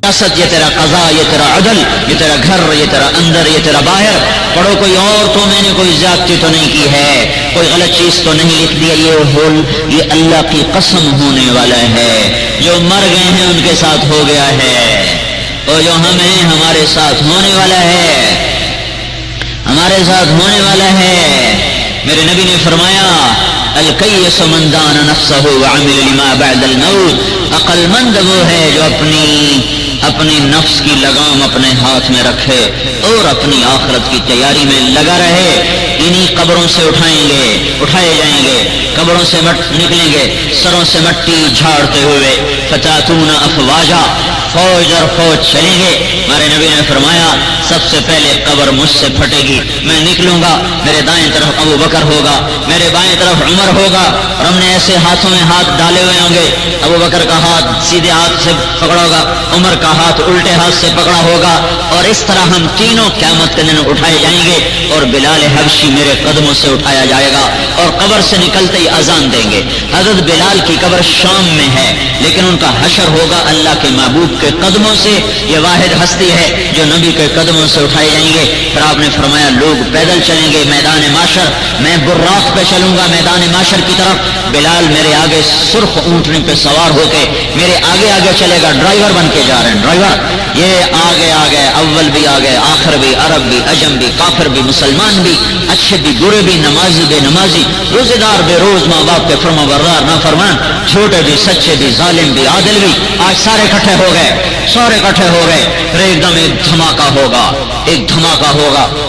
سیاست، یہ تیرا قضا، یہ تیرا عدل، یہ تیرا گھر، یہ تیرا اندر، یہ تیرا باہر. پڑھو کوئی اور تو میں نے کوئی زیادتی تو نہیں کی ہے، کوئی غلط چیز تو نہیں لکھ دیا. یہ اللہ کی قسم ہونے والا ہے. جو مر گئے ہیں ان کے ساتھ ہو گیا ہے، اور جو ہم ہیں ہمارے ساتھ ہونے والا ہے، ہمارے ساتھ ہونے والا ہے. میرے نبی نے فرمایا الکیس من دان نفسہ وعمل لما بعد الموت. عقل مند وہ ہے جو اپنی نفس کی لگام اپنے ہاتھ میں رکھے اور اپنی آخرت کی تیاری میں لگا رہے. انہی قبروں سے اٹھائے جائیں گے، قبروں سے نکلیں گے سروں سے مٹی جھاڑتے ہوئے. فتاتون افواجا، فوج در فوج چلیں گے. ہمارے نبی نے فرمایا سب سے پہلے قبر مجھ سے پھٹے گی، میں نکلوں گا، میرے دائیں طرف ابو بکر ہوگا، میرے بائیں طرف عمر ہوگا، اور ہم نے ایسے ہاتھوں میں ہاتھ ڈالے ہوئے ہوں گے. ابو بکر کا ہاتھ سیدھے ہاتھ سے پکڑا ہوگا، عمر کا ہاتھ الٹے ہاتھ سے پکڑا ہوگا، اور اس طرح ہم تینوں قیامت کے دن اٹھائے جائیں گے. اور بلال حبشی میرے قدموں سے اٹھایا جائے گا، اور قبر سے نکلتے ہی اذان دیں گے. حضرت بلال کی قبر شام میں ہے، لیکن ان کا حشر ہوگا اللہ کے محبوب کے قدموں سے. یہ واحد ہستی ہے جو نبی کے قدموں سے اٹھائے جائیں گے. پھر آپ نے فرمایا لوگ پیدل چلیں گے میدان معاشر، میں براق پہ چلوں گا میدان معاشر کی طرف. بلال میرے آگے سرخ اونٹنی پہ سوار ہو کے میرے آگے آگے چلے گا، ڈرائیور بن کے جا رہے ہیں ڈرائیور. یہ آگے اول بھی آگے، آخر بھی، عرب بھی، عجم بھی، کافر بھی، مسلمان بھی، اچھے بھی، برے بھی، نمازی بے نمازی، روزے دار بے روز، ماں باپ کے فرما بردار نافرمان، چھوٹے بھی، سچے بھی، ظالم بھی، عادل بھی. آج سارے اکٹھے ہو گئے. پھر ایک دم ایک دھماکہ ہوگا.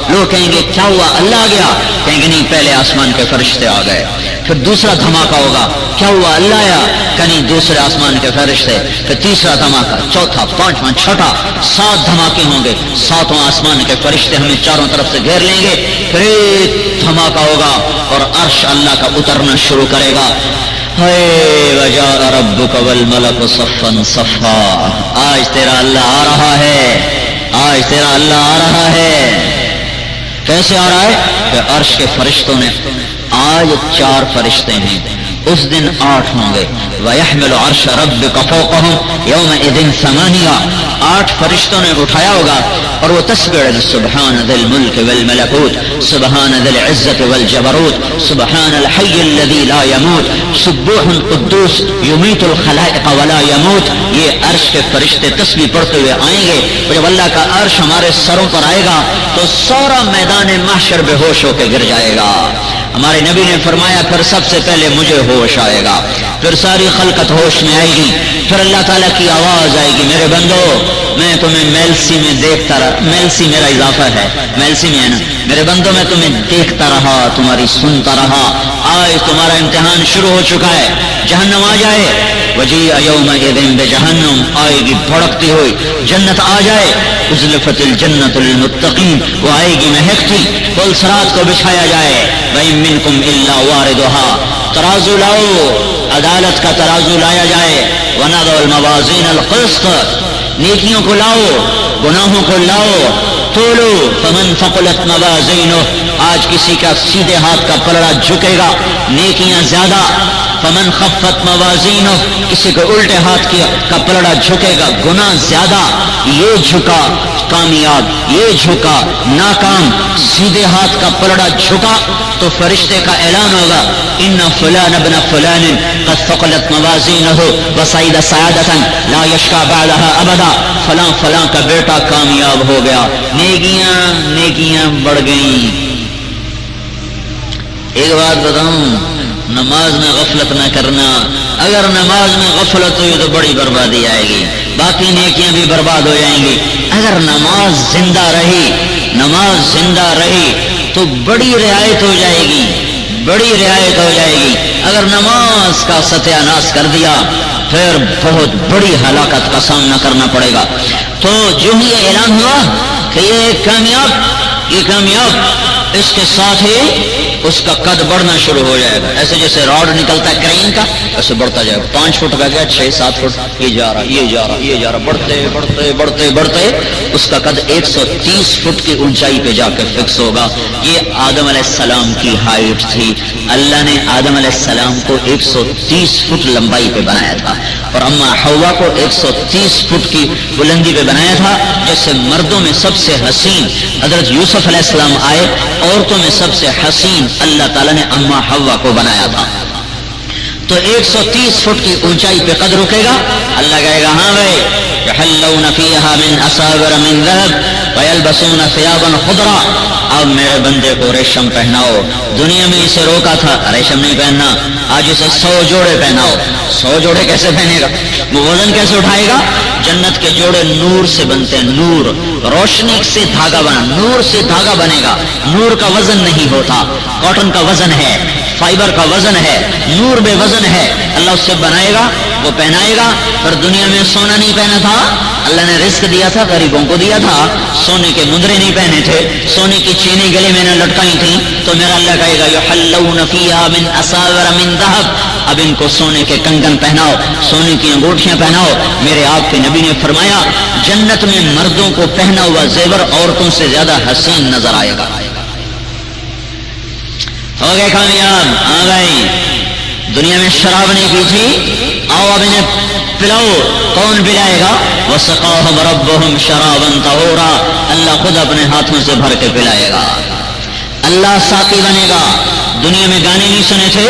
لوگ کہیں گے کیا ہوا، اللہ آ گیا؟ کہیں گے نہیں، پہلے آسمان کے فرشتے آ گئے. پھر دوسرا دھماکہ ہوگا، کیا ہوا، اللہ آیا؟ کہ نہیں، دوسرے آسمان کے فرشتے. پھر تیسرا دھماکہ، چوتھا، پانچواں، چھٹا، 7 دھماکے ہوں گے. 7واں آسمان کے فرشتے ہمیں چاروں طرف سے گھیر لیں گے. پھر ایک دھماکہ ہوگا اور عرش اللہ کا اترنا شروع کرے گا. وجاء ربک والملک صفا صفا. آج تیرا اللہ آ رہا ہے. کیسے آ رہا ہے؟ کہ عرش کے فرشتوں نے، آج 4 فرشتے ہیں، اس دن 8 ہوں گے. وَيَحْمِلُ عَرْشَ رَبِّكَ فَوْقَهُمْ يَوْمَئِذٍ ثَمَانِيَةٌ. 8 فرشتوں نے اٹھایا ہوگا اور وہ تسبیح سبحان ذی الملک والملکوت، سبحان ذی العزت والجبروت، سبحان الحی الذی لا یموت، سبوح قدوس یمیت الخلائق ولا یموت. یہ عرش کے فرشتے تسبیح پڑھتے ہوئے آئیں گے. جب اللہ کا عرش ہمارے سروں پر آئے گا تو سارا میدان محشر بے ہوش ہو کے گر جائے گا. ہمارے نبی نے فرمایا پھر سب سے پہلے مجھے ہوش آئے گا، پھر ساری خلقت ہوش میں آئے گی. پھر اللہ تعالیٰ کی آواز آئے گی، میرے بندو میں تمہیں میلسی میں دیکھتا رہا. میلسی میرا اضافہ ہے، میلسی میں ہے نا. میرے بندو میں تمہیں دیکھتا رہا، تمہاری سنتا رہا. آج تمہارا امتحان شروع ہو چکا ہے. جہنم آ جائے، وجیء یومئذ بجہنم، آئے گی بھڑکتی ہوئی. جنت آ جائے، ازلفت الجنت للمتقین، وہ آئے گی مہکتی. پل صراط کو بچھایا جائے. وَإِن مِّنكُمْ إِلَّا وَارِدُهَا. ترازو لاؤ، عدالت کا ترازو لایا جائے. وَنَضَعُ الْمَوَازِينَ الْقِسْطَ. نیکیوں کو لاؤ، گناہوں کو لاؤ. تولو فمن ثقلت موازینہ. آج کسی کا سیدھے ہاتھ کا پلڑا جھکے گا، نیکیاں زیادہ. فمن خفت موازینہ، کسی کو الٹے ہاتھ کا پلڑا جھکے گا، گناہ زیادہ. یہ جھکا کامیاب، یہ جھکا ناکام. سیدھے ہاتھ کا پلڑا جھکا تو فرشتے کا اعلان ہوگا ان فلان ابن فلان قد ثقلت موازینہ وصعد سعادۃ لا یشقی بعدها ابدا. فلاں فلاں کا بیٹا کامیاب ہو گیا، نیکیاں بڑھ گئیں. ایک بات بتاؤں، نماز میں غفلت نہ کرنا. اگر نماز میں غفلت ہوئی تو بڑی بربادی آئے گی، باقی نیکیاں بھی برباد ہو جائیں گی. اگر نماز زندہ رہی تو بڑی رعایت ہو جائے گی. اگر نماز کا ستیہ ناش کر دیا پھر بہت بڑی ہلاکت کا سامنا کرنا پڑے گا. تو جو ہی یہ اعلان ہوا کہ یہ کامیاب، اس کے ساتھ ہی اس کا قد بڑھنا شروع ہو جائے گا. ایسے جیسے راڈ نکلتا ہے کرین کا ایسے بڑھتا جائے گا. 5 فٹ کا گیا 6-7 فٹ یہ جا رہا بڑھتے اس کا قد 130 فٹ کی اونچائی پہ جا کے فکس ہوگا. یہ آدم علیہ السلام کی ہائٹ تھی. اللہ نے آدم علیہ السلام کو 130 فٹ لمبائی پہ بنایا تھا اور اما حوا کو 130 فٹ کی بلندی پہ بنایا تھا. جیسے مردوں میں سب سے حسین حضرت یوسف علیہ السلام آئے, عورتوں میں سب سے حسین اللہ تعالیٰ نے اما حوا کو بنایا تھا. تو 130 فٹ کی اونچائی پہ قد رکے گا. اللہ کہے گا ہاں بھائی یحلون فیہا من اساور من ذہب ویلبسون ثیابا خضرا. اب میرے بندے کو ریشم پہناؤ. دنیا میں اسے روکا تھا ریشم نہیں پہننا, آج اسے 100 جوڑے پہناؤ. 100 جوڑے کیسے پہنے گا؟ وہ وزن کیسے اٹھائے گا؟ جنت کے جوڑے نور سے بنتے ہیں. نور روشنی سے دھاگا بنا, نور سے دھاگا بنے گا. نور کا وزن نہیں ہوتا, کاٹن کا وزن ہے, فائبر کا وزن ہے, نور بے وزن ہے. اللہ اس سے بنائے گا, وہ پہنائے گا. پر دنیا میں سونا نہیں پہنا تھا, اللہ نے رزق دیا تھا, غریبوں کو دیا تھا. سونے کے مندرے نہیں پہنے تھے, سونے کی چینی گلے میں نے لٹکائی تھی. تو میرا اللہ کہے گا یحلون فیہا من اساور من ذہب. اب ان کو سونے کے کنگن پہناؤ, سونے کی انگوٹھیاں پہناؤ. میرے آپ کے نبی نے فرمایا جنت میں مردوں کو پہنا ہوا زیور عورتوں سے زیادہ حسین نظر آئے گا. ہو گئے کامیاب. ہاں بھائی دنیا میں شراب نہیں پی تھی, آؤ اب انہیں پلاؤ. کون پلائے گا؟ وسقاہم ربہم شرابا طہورا. اللہ خود اپنے ہاتھوں سے بھر کے پلائے گا. اللہ ساقی بنے گا. دنیا میں گانے نہیں سنے تھے,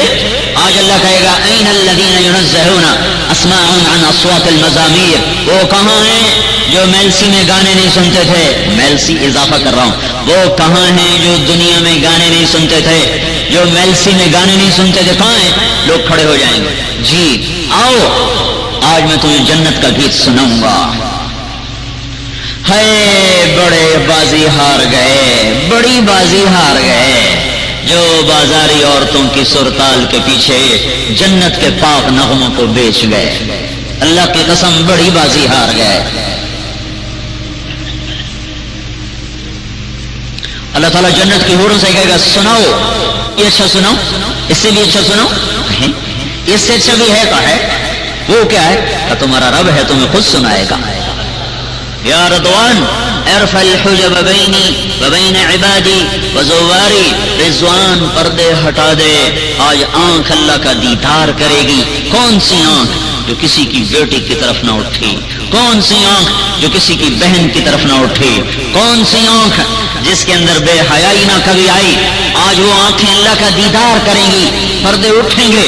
آج اللہ کہے گا این الذین ینزہون اسماءهم عن اصوات المزامیر. وہ کہاں ہیں جو میلسی میں گانے نہیں سنتے تھے؟ میلسی اضافہ کر رہا ہوں. وہ کہاں ہیں جو دنیا میں گانے نہیں سنتے تھے, جو میلسی میں گانے نہیں سنتے تھے؟ کہاں ہیں؟ لوگ کھڑے ہو جائیں گے. جی آؤ آج میں تمہیں جنت کا گیت سناؤں گا. ہے بڑے بازی ہار گئے, بڑی بازی ہار گئے جو بازاری عورتوں کی سرتال کے پیچھے جنت کے پاک نغموں کو بیچ گئے. اللہ کی قسم بڑی بازی ہار گئے. اللہ تعالیٰ جنت کی حوروں سے کہے گا سناؤ, یہ اچھا سناؤ, اس سے بھی اچھا سناؤ. اس سے اچھا بھی ہے کا ہے. وہ کیا ہے؟ تمہارا رب ہے, تمہیں خود سنائے گا. یا رضوان ارفع الحجب بینی وبین عبادی وزواری. رضوان پردے ہٹا دے, آج آنکھ اللہ کا دیدار کرے گی. کون سی آنکھ جو کسی کی بیٹی کی طرف نہ اٹھی؟ کون سی آنکھ جو کسی کی بہن کی طرف نہ اٹھی؟ کون سی آنکھ جس کے اندر بے حیائی نہ کبھی آئی؟ آج وہ آنکھیں اللہ کا دیدار کریں گی, پردے اٹھیں گے.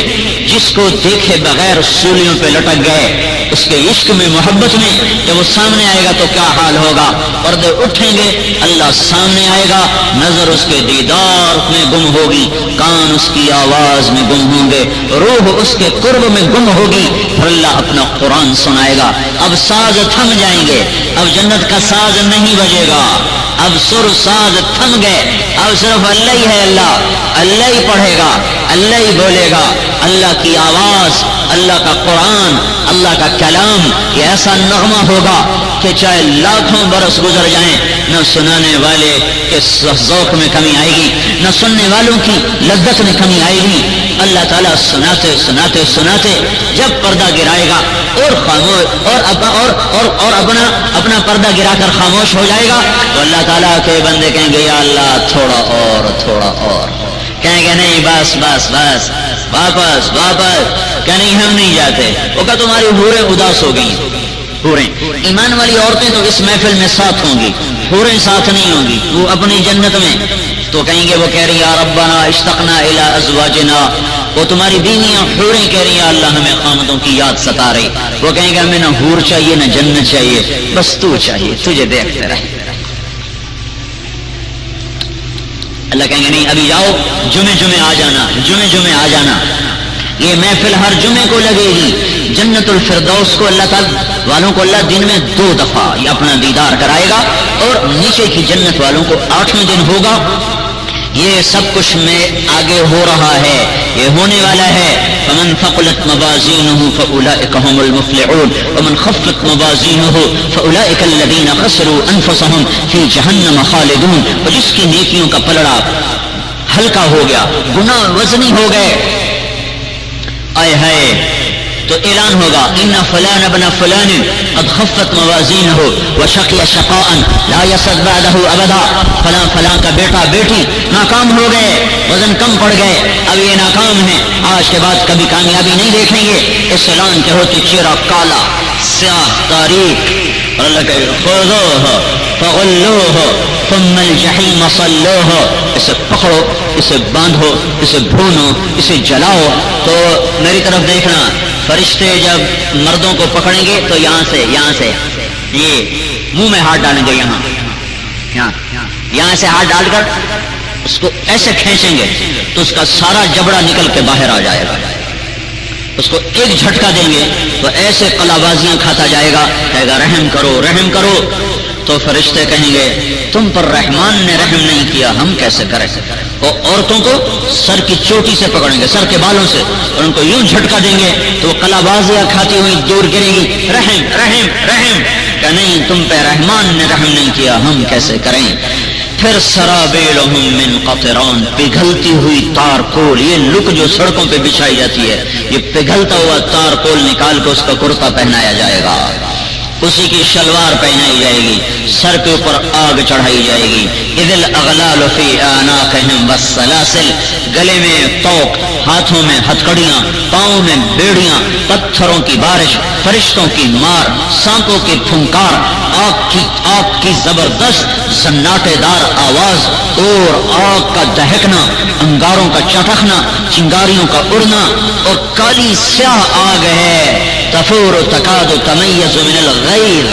جس کو دیکھے بغیر سولیوں پہ لٹک گئے, اس کے عشق میں محبت میں جب وہ سامنے آئے گا تو کیا حال ہوگا؟ پردے اٹھیں گے, اللہ سامنے آئے گا, نظر اس کے دیدار میں گم ہوگی, کان اس کی آواز میں گم ہوں گے, روح اس کے قرب میں گم ہوگی. پھر اللہ اپنا قرآن سنائے گا. اب ساز تھم جائیں گے, اب جنت کا ساز نہیں بجے گا, اب سر ساز تھم گئے. اب صرف اللہ ہی ہے, اللہ ہی پڑھے گا, اللہ ہی بولے گا. اللہ کی آواز, اللہ کا قرآن, اللہ کا کلام, یہ ایسا نغمہ ہوگا کہ چاہے لاکھوں برس گزر جائیں نہ سنانے والے کے ذوق میں کمی آئے گی, نہ سننے والوں کی لذت میں کمی آئے گی. اللہ تعالیٰ سناتے سناتے سناتے جب پردہ گرائے گا اور خاموش اور اپنا پردہ گرا کر خاموش ہو جائے گا تو اللہ تعالیٰ کے بندے کہیں گے یا اللہ تھوڑا اور. کہیں گے نہیں بس بس بس, واپس واپس. کہ نہیں ہم نہیں جاتے. وہ کہا تمہاری حوریں اداس ہو گئی. حوریں ایمان والی عورتیں تو اس محفل میں ساتھ ہوں گی, حوریں ساتھ نہیں ہوں گی, وہ اپنی جنت میں. تو کہیں گے وہ کہہ رہی یا ربنا اشتقنا الی ازواجنا. وہ تمہاری بیویاں حوریں کہہ رہی ہیں اللہ ہمیں خامدوں کی یاد ستا رہی. وہ کہیں گے ہمیں نہ حور چاہیے نہ جنت چاہیے, بس تو چاہیے, تجھے دیکھتے رہے. اللہ کہیں گے نہیں ابھی جاؤ, جمعے آ جانا, جمعے آ جانا. یہ محفل ہر جمعے کو لگے گی. جنت الفردوس کو اللہ تعالی والوں کو اللہ دن میں 2 دفعہ یہ اپنا دیدار کرائے گا, اور نیچے کی جنت والوں کو 8ویں دن ہوگا. یہ سب کچھ میں آگے ہو رہا ہے, یہ ہونے والا ہے. فمن ثقلت موازینہ فاولئک هم المفلحون ومن خفت موازینہ فاولئک الذین خسروا انفسهم فی جہنم خالدون. اور جس کی نیکیوں کا پلڑا ہلکا ہو گیا، گناہ وزنی ہو گئے، آئے ہائے، تو اعلان ہوگا ان فلان ابن فلان قد خفت موازینہ وشقی شقاء لا یسد بعدہ ابدا، فلاں فلاں کا بیٹا بیٹی ناکام ہو گئے، وزن کم پڑ گئے، اب یہ ناکام ہیں، آج کے بعد کبھی کامیابی نہیں دیکھیں گے۔ اس اعلان کے ہوتے چہرہ کالا سیاہ تاریک، اور اللہ کہ خذوہ فغلوہ ثم الجحیم صلوہ، اسے پکڑو، اسے باندھو، اسے بھونو، اسے جلاؤ۔ تو میری طرف دیکھنا، فرشتے جب مردوں کو پکڑیں گے تو یہاں سے یہ منہ میں ہاتھ ڈالیں گے، یہاں سے ہاتھ ڈال کر اس کو ایسے کھینچیں گے تو اس کا سارا جبڑا نکل کے باہر آ جائے گا، اس کو ایک جھٹکا دیں گے تو ایسے قلابازیاں کھاتا جائے گا، کہے گا رحم کرو رحم کرو۔ تو فرشتے کہیں گے تم پر رحمان نے رحم نہیں کیا، ہم کیسے کریں؟ اور عورتوں کو سر کی چوٹی سے پکڑیں گے، سر کے بالوں سے، اور ان کو یوں جھٹکا دیں گے تو وہ قلابازیاں کھاتی ہوئی دور گریں گی، رحم رحم رحم، کہ نہیں تم پہ رحمان نے رحم نہیں کیا، ہم کیسے کریں؟ پھر سرابیلہم من قطران، پگھلتی ہوئی تار کول، یہ لک جو سڑکوں پہ بچھائی جاتی ہے، یہ پگھلتا ہوا تار کول نکال کے اس کا کرتا پہنایا جائے گا، اسی کی شلوار پہنائی جائے گی، سر کے اوپر آگ چڑھائی جائے گی۔ اذ الاغلال فی اعناقہم والسلاسل، گلے میں توق، ہاتھوں میں ہتھکڑیاں، پاؤں میں بیڑیاں، پتھروں کی بارش، فرشتوں کی مار، سانپوں کی پھنکار، آگ کی زبردست سناٹے دار آواز، اور آگ کا دہکنا، انگاروں کا چٹکنا، چنگاریوں کا اڑنا، اور کالی سیاہ آگ ہے، تفور تکاد تمیز من الغیظ،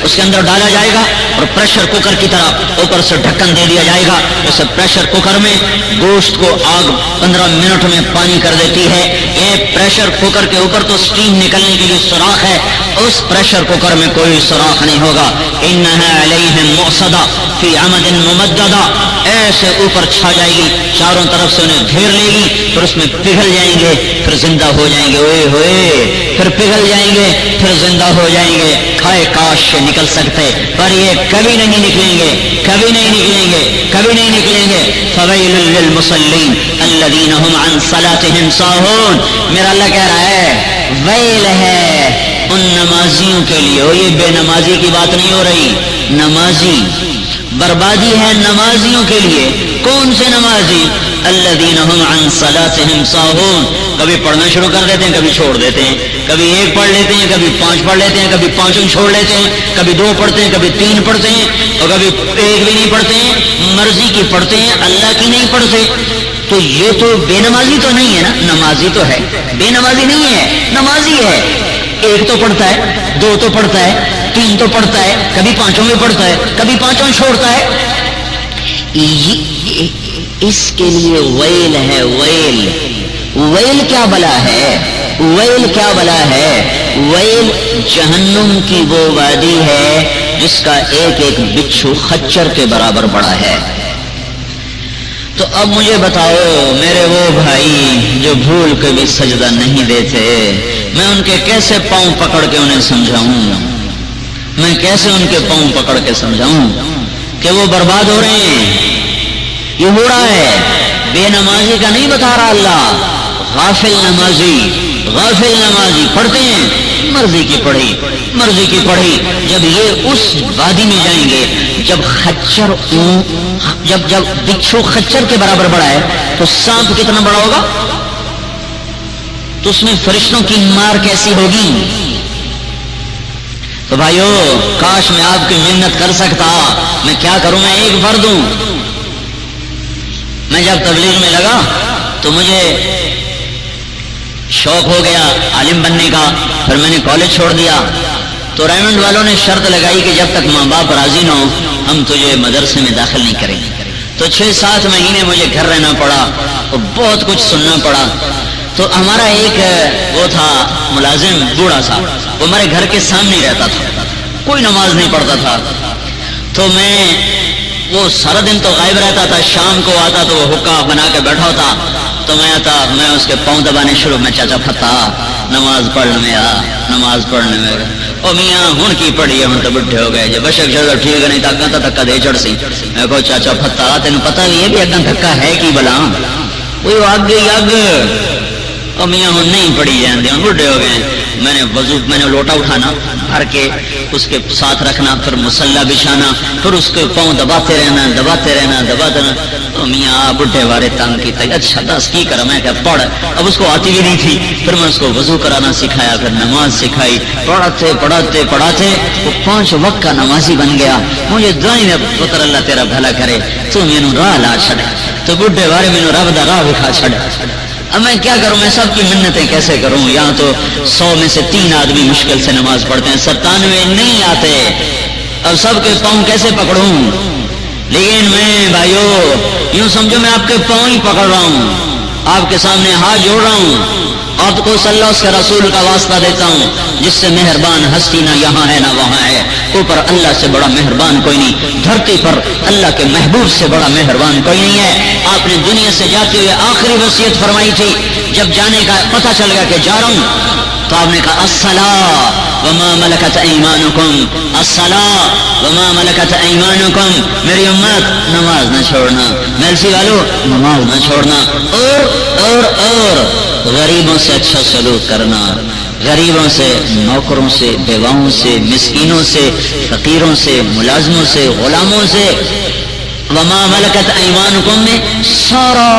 اس کے اندر ڈالا جائے گا اور پریشر کوکر کی طرح اوپر سے ڈھکن دے دیا جائے گا، جیسے پریشر کوکر میں گوشت کو آگ 15 منٹ میں پانی کر دیتی ہے، یہ پریشر کوکر کے اوپر تو سٹیم نکلنے کی جو سوراخ ہے، اس پریشر کوکر میں کوئی سوراخ نہیں ہوگا۔ انہا علیہم مؤصدہ فی عمد ممددہ، ایسے اوپر چھا جائے گی، چاروں طرف سے انہیں گھیر لے گی، پھر اس میں پگھل جائیں گے، پھر زندہ ہو جائیں گے، اوئے ہوئے، پھر پگھل جائیں گے، پھر زندہ ہو جائیں گے۔ کھائے کاش سے نکل سکتے، پر یہ کبھی نہیں نکلیں گے، کبھی نہیں نکلیں گے، کبھی نہیں نکلیں گے۔ فویل للمصلین الذین هم عن صلاتهم ساہون، میرا اللہ کہہ رہا ہے ویل ہے ان نمازیوں کے لیے، اور یہ بے نمازی کی بات نہیں ہو رہی، نمازی، بربادی ہے نمازیوں کے لیے۔ کون سے نمازی؟ الذین هم عن صلاتهم ساہون، کبھی پڑھنا شروع کر دیتے ہیں، کبھی چھوڑ دیتے ہیں، کبھی ایک پڑھ لیتے ہیں، کبھی 5 پڑھ لیتے ہیں، کبھی 5 چھوڑ لیتے ہیں، کبھی 2 پڑھتے ہیں، کبھی 3 پڑھتے ہیں، اور کبھی 1 بھی نہیں پڑھتے ہیں، مرضی کی پڑھتے ہیں، اللہ کی نہیں پڑھتے۔ تو یہ تو بے نمازی تو نہیں ہے نا، نمازی تو ہے، بے نمازی نہیں ہے، نمازی ہے۔ 1 تو پڑھتا ہے، 2 تو پڑھتا ہے، 3 تو پڑھتا ہے، کبھی 5 میں پڑھتا ہے، کبھی 5 چھوڑتا ہے۔ اس کے لیے ویل ہے، ویل، ویل کیا بلا ہے، ویل کیا بلا ہے؟ ویل جہنم کی وہ وادی ہے جس کا ایک ایک بچھو خچر کے برابر بڑا ہے۔ تو اب مجھے بتاؤ میرے وہ بھائی جو بھول کے بھی سجدہ نہیں دیتے، میں ان کے کیسے پاؤں پکڑ کے انہیں سمجھاؤں، میں کیسے ان کے پاؤں پکڑ کے سمجھاؤں کہ وہ برباد ہو رہے ہیں؟ یہ ہو رہا ہے، بے نمازی کا نہیں بتا رہا اللہ، غافل نمازی، غافل نمازی پڑھتے ہیں، مرضی کی پڑھی، مرضی کی پڑھی۔ جب یہ اس وادی میں جائیں گے، جب خچر جب بچھو خچر کے برابر بڑا ہے تو سانپ کتنا بڑا ہوگا؟ تو اس میں فرشتوں کی مار کیسی ہوگی؟ تو بھائیو کاش میں آپ کی منت کر سکتا، میں کیا کروں، میں ایک فرد ہوں۔ میں جب تبلیغ میں لگا تو مجھے شوق ہو گیا عالم بننے کا، پھر میں نے کالج چھوڑ دیا۔ تو ریمنڈ والوں نے شرط لگائی کہ جب تک ماں باپ راضی نہ ہو ہم تجھے مدرسے میں داخل نہیں کریں گے۔ تو 6-7 مہینے مجھے گھر رہنا پڑا اور بہت کچھ سننا پڑا۔ تو ہمارا ایک وہ تھا ملازم بوڑھا سا، وہ ہمارے گھر کے سامنے رہتا تھا، کوئی نماز نہیں پڑھتا تھا۔ تو وہ سارا دن تو غائب رہتا تھا، شام کو آتا تو وہ حکا بنا کے بیٹھا ہوتا، تو میں اس کے پاؤں دبانے شروع میں، چاچا پھتا نماز پڑھنے میں آ، نماز پڑھنے میں۔ او میاں ہن کی پڑھی ہے، ہن تو بڈھے ہو گئے جی، بشک چلو ٹھیک ہے، نہیں تو اگاں تو دھکا دے چڑ سی. میں کہو چاچا پھتا تینوں پتہ بھی ہے بھی اگاں دھکا ہے کی بلا، وہ اگ ہی اگ. او میاں ہن نہیں پڑھی جاندے، ہن بڈھے ہو گئے. میں نے لوٹا اٹھانا، بھر کے اس کے ساتھ رکھنا، پھر مصلی بچھانا، پھر اس کے پاؤں دباتے رہنا. میاں بڈھے بارے تنگ کی تھی. اچھا دس کی کرا، میں کہ پڑھ. اب اس کو آتی بھی نہیں تھی، پھر میں اس کو وضو کرانا سکھایا، پھر نماز سکھائی. پڑھاتے وہ 5 وقت کا نمازی بن گیا. مجھے دعائیں میں پتر اللہ تیرا بھلا کرے، تو مینوں راہ لا چھڑ، تو بڈھے بارے مینوں رب دا راہ دکھا چھڑ. اب میں کیا کروں، میں سب کی منتیں کیسے کروں؟ یہاں تو 100 میں سے 3 آدمی مشکل سے نماز پڑھتے ہیں، 97 نہیں آتے. اب سب کے پاؤں کیسے پکڑوں؟ لیکن میں بھائیو یوں سمجھو میں آپ کے پاؤں ہی پکڑ رہا ہوں، آپ کے سامنے ہاتھ جوڑ رہا ہوں، آپ کو صلی اللہ کے رسول کا واسطہ دیتا ہوں جس سے مہربان ہستی نہ یہاں ہے نہ وہاں ہے. اوپر اللہ سے بڑا مہربان کوئی نہیں، دھرتی پر اللہ کے محبوب سے بڑا مہربان کوئی نہیں ہے. آپ نے دنیا سے جاتے ہوئے آخری وصیت فرمائی تھی، جب جانے کا پتہ چل گیا کہ جا رہا ہوں تو آپ نے کہا الصلاۃ وما ملکت ایمانکم، الصلاۃ وما ملکت ایمانکم. میری امت نماز نہ چھوڑنا، میلسی والو نماز نہ چھوڑنا، اور غریبوں سے اچھا سلوک کرنا، غریبوں سے، نوکروں سے، بیواؤں سے، مسکینوں سے، فقیروں سے، ملازموں سے، غلاموں سے. وما ملکت ایمانکم میں سارا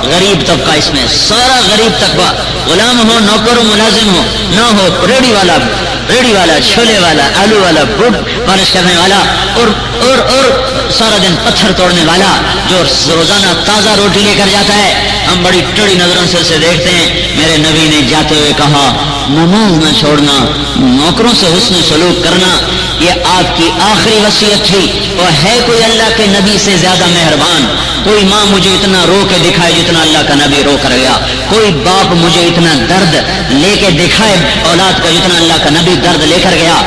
غریب طبقہ، اس میں سارا غریب طبقہ، غلام ہو، نوکر ہو، ملازم ہو، نہ ہو، ریڑھی والا، چھولے والا، آلو والا، بٹ پالش کرنے والا، اور سارا دن پتھر توڑنے والا جو روزانہ تازہ روٹی لے کر جاتا ہے. ہم بڑی ٹڑی نظروں سے اسے دیکھتے ہیں. میرے نبی نے جاتے ہوئے کہا نماز نہ چھوڑنا، نوکروں سے حسن سلوک کرنا. یہ آپ کی آخری وصیت تھی. اور ہے کوئی اللہ کے نبی سے زیادہ مہربان؟ کوئی ماں مجھے اتنا رو کے دکھائے جتنا اللہ کا نبی رو کر گیا. کوئی باپ مجھے اتنا درد لے کے دکھائے اولاد کا جتنا اللہ کا نبی درد لے کر گیا.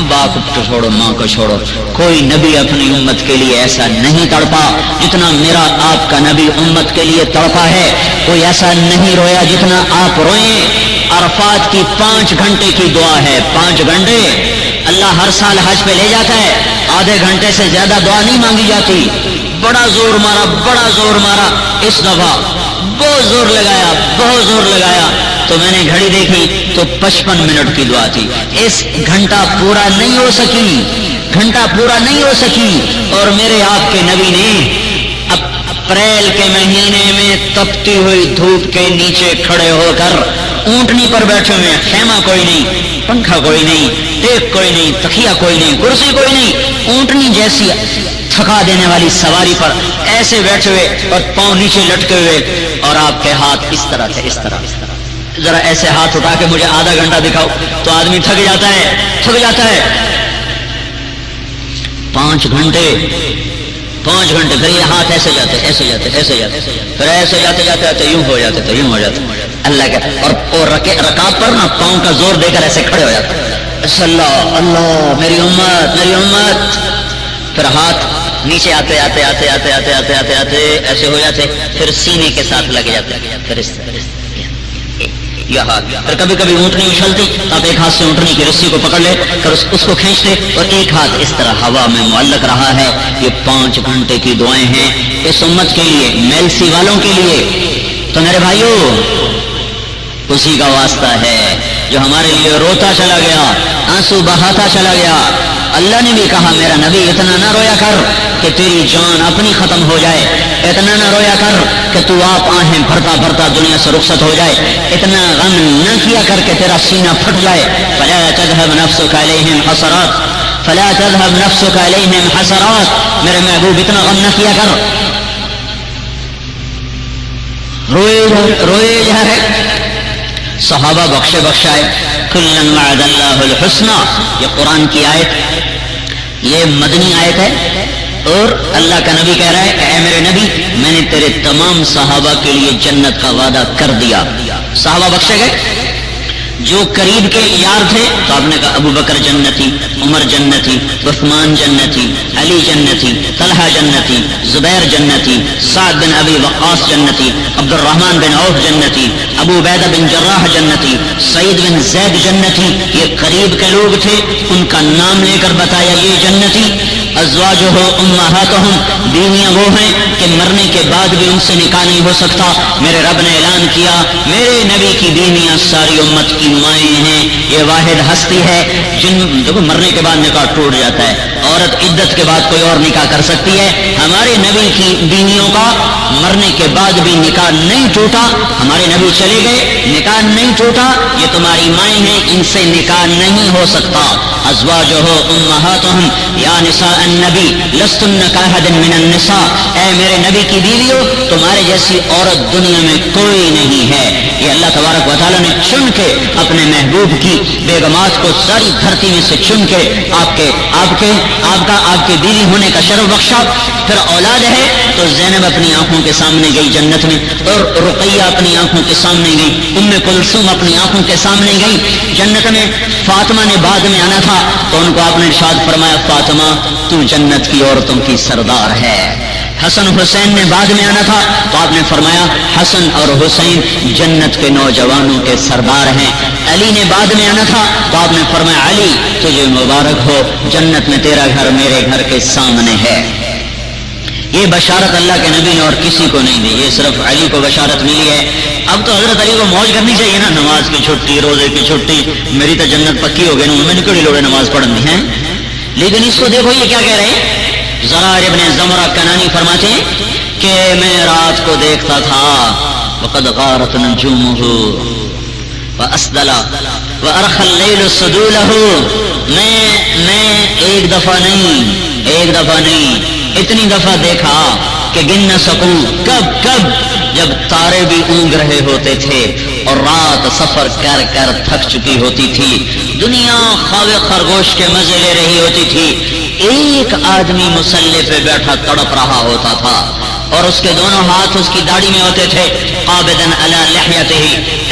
باپ کو چھوڑو، ماں کو چھوڑو، کوئی نبی اپنی امت کے لیے ایسا نہیں تڑپا جتنا میرا آپ کا نبی امت کے لیے تڑپا ہے. کوئی ایسا نہیں رویا جتنا آپ روئیں. عرفات کی 5 گھنٹے کی دعا ہے، 5 گھنٹے. اللہ ہر سال حج پہ لے جاتا ہے، آدھے گھنٹے سے زیادہ دعا نہیں مانگی جاتی. بڑا زور مارا اس دفعہ، بہت زور لگایا تو میں نے گھڑی دیکھی تو 55 منٹ کی دعا تھی. اس گھنٹہ پورا نہیں ہو سکی. اور میرے آپ کے نبی نے اپریل کے مہینے میں تپتی ہوئی دھوپ کے نیچے کھڑے ہو کر اونٹنی پر بیٹھے ہوئے، خیمہ کوئی نہیں، پنکھا کوئی نہیں، ٹیک کوئی نہیں، تکیا کوئی نہیں، کرسی کوئی نہیں، اونٹنی جیسی تھکا دینے والی سواری پر ایسے بیٹھے ہوئے اور پاؤں نیچے لٹکے ہوئے. اور آپ کے ہاتھ اس طرح تھے، اس طرح. ذرا ایسے ہاتھ اٹھا کے مجھے آدھا گھنٹہ دکھاؤ تو آدمی تھک جاتا ہے. 5 گھنٹے پھر یہ ہاتھ ایسے جاتے پھر ایسے جاتے یوں ہو جاتے اللہ کا. اور رکعت پر نا پاؤں کا زور دے کر ایسے کھڑے ہو جاتے. اللہ میری امت. پھر ہاتھ نیچے آتے ایسے ہو جاتے، پھر سینے کے ساتھ لگ جاتے، پھر اس یہ ہاتھ. پھر کبھی اونٹنی اچھلتی، آپ ایک ہاتھ سے اونٹنی کی رسی کو پکڑ لے پھر اس کو کھینچتے اور ایک ہاتھ اس طرح ہوا میں معلق رہا ہے. یہ 5 گھنٹے کی دعائیں ہیں اس امت کے لیے، میلسی والوں کے لیے. تو میرے بھائیو اسی کا واسطہ ہے جو ہمارے لیے روتا چلا گیا، آنسو بہاتا چلا گیا. اللہ نے بھی کہا میرا نبی اتنا نہ رویا کر کہ تیری جان اپنی ختم ہو جائے، اتنا نہ رویا کر کہ تو آپ آہیں بھرتا دنیا سے رخصت ہو جائے، اتنا غم نہ کیا کر کہ تیرا سینہ پھٹ جائے. فلا تذهب نفسك عليهم حسرات. میرے محبوب اتنا غم نہ کیا کر، روئے جا رہے. صحابہ بخشائے. کلن وعد اللہ الحسنى، یہ قرآن کی آیت، یہ مدنی آیت ہے. اور اللہ کا نبی کہہ رہا ہے اے میرے نبی میں نے تیرے تمام صحابہ کے لیے جنت کا وعدہ کر دیا. صحابہ بخشے گئے. جو قریب کے یار تھے تو آپ نے کہا ابو بکر جنتی، عمر جنتی، عثمان جنتی، علی جنتی، طلحہ جنتی، زبیر جنتی، سعد بن ابی وقاص جنتی، عبد الرحمن بن عوف جنتی، ابو عبیدہ بن جراح جنتی، سعید بن زید جنتی. یہ قریب کے لوگ تھے، ان کا نام لے کر بتایا یہ جنتی. ازواجہ امہاتہم، بیویاں وہ ہیں کہ مرنے کے بعد بھی ان سے نکاح نہیں ہو سکتا. میرے رب نے اعلان کیا میرے نبی کی بیویاں ساری امت کی مائیں ہیں. یہ واحد ہستی ہے جن دیکھو مرنے کے بعد نکاح ٹوٹ جاتا ہے. عورت عدت کے بعد کوئی اور نکاح کر سکتی ہے. ہمارے نبی کی بیویوں کا مرنے کے بعد بھی نکاح نہیں ٹوٹا. ہمارے نبی چلے گئے، نکاح نہیں ٹوٹا. یہ تمہاری مائیں ہیں، ان سے نکاح نہیں ہو سکتا. ازواجہ امہاتہم یا نساء النبی لستن کاحد من النساء، اے میرے نبی کی بیویوں تمہارے جیسی عورت دنیا میں کوئی نہیں ہے. یہ اللہ تبارک و تعالیٰ نے چن کے اپنے محبوب کی بیگمات کو ساری دھرتی میں سے چن کے آپ کے بیوی ہونے کا شرف بخشا. پھر اولاد ہے تو زینب اپنی آنکھوں کے سامنے گئی جنت میں، اور رقیہ اپنی آنکھوں کے سامنے گئی، ام کلثوم اپنی آنکھوں کے سامنے گئی جنت میں. فاطمہ نے بعد میں آنا تھا تو ان کو آپ نے ارشاد فرمایا فاطمہ تو جنت کی عورتوں کی سردار ہے. حسن حسین نے بعد میں آنا تھا تو آپ نے فرمایا حسن اور حسین جنت کے نوجوانوں کے سردار ہیں. علی نے بعد میں آنا تھا تو آپ نے فرمایا علی تجھے مبارک ہو، جنت میں تیرا گھر میرے گھر کے سامنے ہے. یہ بشارت اللہ کے نبی نے اور کسی کو نہیں دی، یہ صرف علی کو بشارت ملی ہے. اب تو حضرت علی کو موج کرنی چاہیے نا، نماز کی چھٹی، روزے کی چھٹی، میری تو جنت پکی ہو گئی نا، میں نے کیڑی لوڑے نماز پڑھنی ہے. لیکن اس کو دیکھو یہ کیا کہہ رہے ہیں. زرار ابن زمرہ کنانی فرماتے ہیں کہ میں رات کو دیکھتا تھا وقد غارت نجومہ واسدل وارخى الليل سدوله، میں ایک دفعہ نہیں اتنی دفعہ دیکھا کہ گن نہ سکوں. کب جب تارے بھی اونگ رہے ہوتے تھے اور رات سفر کر کر تھک چکی ہوتی تھی، دنیا خواہ خرگوش کے مزے لے رہی ہوتی تھی. ایک آدمی مسلح پہ بیٹھا تڑپ رہا ہوتا تھا اور اس کے دونوں ہاتھ اس کی داڑھی میں ہوتے تھے. قابضاً علی لحیتہ،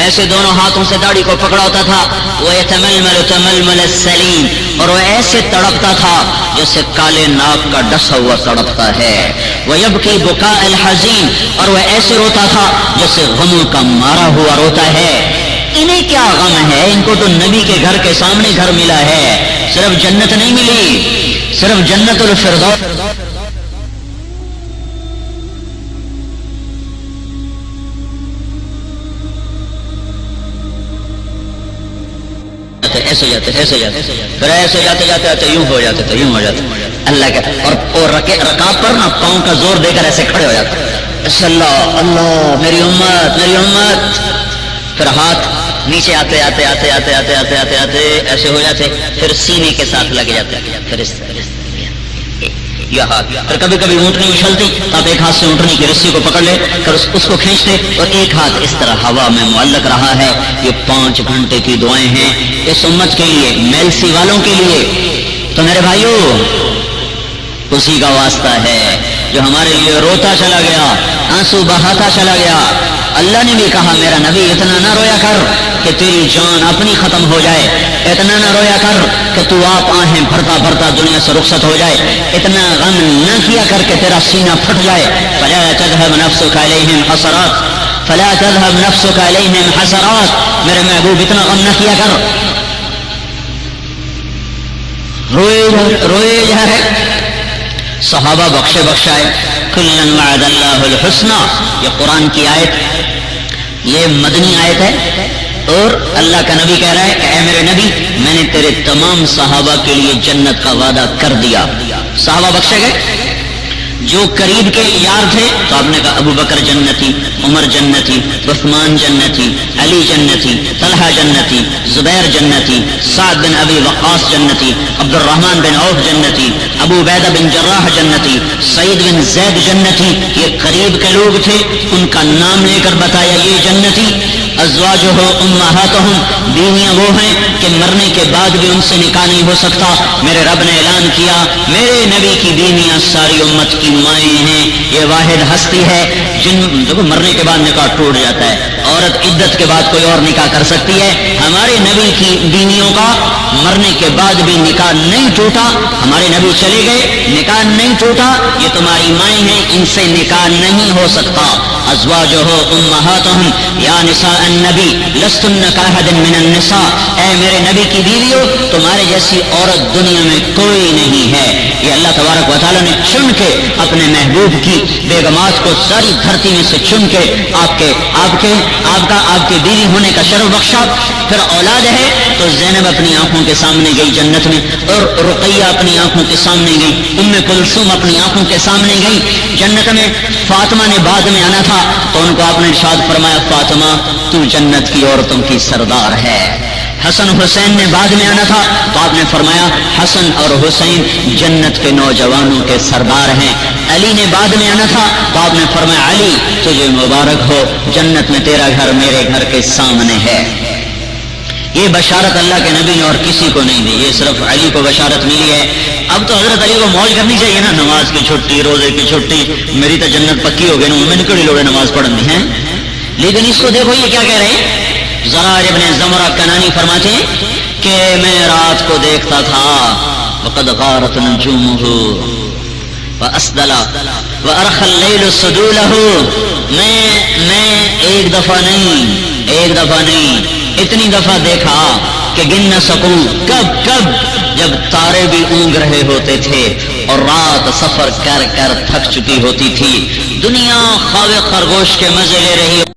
ایسے دونوں ہاتھوں سے داڑھی کو پکڑا ہوتا تھا. ویتململ تململ السلیم، اور وہ ایسے تڑپتا تھا جیسے کالے ناک کا ڈسا ہوا تڑپتا ہے. ویبکی بکاء الحزین، اور وہ ایسے روتا تھا جیسے غموں کا مارا ہوا روتا ہے. انہیں کیا غم ہے، ان کو تو نبی کے گھر کے سامنے گھر ملا ہے. صرف جنت نہیں ملی، صرف جنت الفردوس. ایسے جاتے یوں ہو جاتے اللہ کے، اور رکاب پر نا پاؤں کا زور دے کر ایسے کھڑے ہو جاتے. اللہ میری امت. پھر ہاتھ نیچے آتے ایسے ہو جاتے، پھر سینے کے ساتھ لگ جاتے، پھر اس یہ ہاتھ. پھر کبھی اونٹنی اچھلتی تو آپ ایک ہاتھ سے اونٹنی کی رسی کو پکڑ لے کر اس کو کھینچتے اور ایک ہاتھ اس طرح ہوا میں معلق رہا ہے. یہ 5 گھنٹے کی دعائیں ہیں اس امت کے لیے، میلسی والوں کے لیے. تو میرے بھائیو اسی کا واسطہ ہے جو ہمارے لیے روتا چلا گیا، آنسو بہاتا چلا گیا. اللہ نے بھی کہا میرا نبی اتنا نہ رویا کر کہ تیری جان اپنی ختم ہو جائے، اتنا نہ رویا کر کہ تو آپ آہیں بھرتا دنیا سے رخصت ہو جائے، اتنا غم نہ کیا کر کہ تیرا سینہ پھٹ جائے. فلا تذهب نفسك عليهم حسرات، میرے محبوب اتنا غم نہ کیا کر، روئے جا رہے. صحابہ بخشائے کلن وعد اللہ الحسنى، یہ قرآن کی آیت، یہ مدنی آیت ہے. اور اللہ کا نبی کہہ رہا ہے کہ اے میرے نبی میں نے تیرے تمام صحابہ کے لیے جنت کا وعدہ کر دیا. صحابہ بخشے گئے جو قریب کے یار تھے تو آپ نے کہا ابو بکر جنتی، عمر جنتی، عثمان جنتی، علی جنتی، طلحہ جنتی، زبیر جنتی، سعد بن ابی وقاص جنتی، عبد الرحمن بن عوف جنتی، ابو عبیدہ بن جراح جنتی، سعید بن زید جنتی. یہ قریب کے لوگ تھے، ان کا نام لے کر بتایا یہ جنتی. ازواجہ امہاتہم، بیویاں وہ ہیں کہ مرنے کے بعد بھی ان سے نکاح نہیں ہو سکتا. میرے رب نے اعلان کیا میرے نبی کی بیویاں ساری امت کی مائیں ہیں. یہ واحد ہستی ہے جن دیکھو مرنے کے بعد نکاح ٹوٹ جاتا ہے. عورت عدت کے بعد کوئی اور نکاح کر سکتی ہے. ہمارے نبی کی بیویوں کا مرنے کے بعد بھی نکاح نہیں ٹوٹا. ہمارے نبی چلے گئے, نکاح نہیں ٹوٹا. یہ تمہاری مائیں ہیں, ان سے نکاح نہیں ہو سکتا. ازواجہ امہاتہم یا نساء النبی لستن کاحد من النساء. اے میرے نبی کی بیویوں, تمہارے جیسی عورت دنیا میں کوئی نہیں ہے. یہ اللہ تبارک و تعالیٰ نے چن کے اپنے محبوب کی بیگمات کو ساری دھرتی میں سے چن کے آپ کے بیوی ہونے کا شرف بخشا. پھر اولاد ہے تو زینب اپنی آنکھوں کے سامنے گئی جنت میں, اور رقیہ اپنی آنکھوں کے سامنے گئی, ام کلثوم اپنی آنکھوں کے سامنے گئی جنت میں. فاطمہ نے بعد میں آنا تھا تو ان کو آپ نے ارشاد فرمایا, فاطمہ تو جنت کی عورتوں کی سردار ہے. حسن حسین نے بعد میں آنا تھا تو آپ نے فرمایا, حسن اور حسین جنت کے نوجوانوں کے سردار ہیں. علی نے بعد میں آنا تھا تو آپ نے فرمایا, علی تجھے مبارک ہو, جنت میں تیرا گھر میرے گھر کے سامنے ہے. یہ بشارت اللہ کے نبی نے اور کسی کو نہیں دی, یہ صرف علی کو بشارت ملی ہے. اب تو حضرت علی کو موج کرنی چاہیے نا, نماز کی چھٹی, روزے کی چھٹی, میری تو جنت پکی ہو گئی نا, میں نے کڑی لوڑے نماز پڑھنی ہے. لیکن اس کو دیکھو یہ کیا کہہ رہے ہیں. زرار ابن زمرہ کنانی فرماتے ہیں کہ میں رات کو دیکھتا تھا, وقد غارت نجومہ واسدل وارخى الليل سدوله. میں ایک دفعہ نہیں اتنی دفعہ دیکھا کہ گن نہ سکوں. کب جب تارے بھی اونگ رہے ہوتے تھے اور رات سفر کر کر تھک چکی ہوتی تھی, دنیا خواہ خرگوش کے مزے لے رہی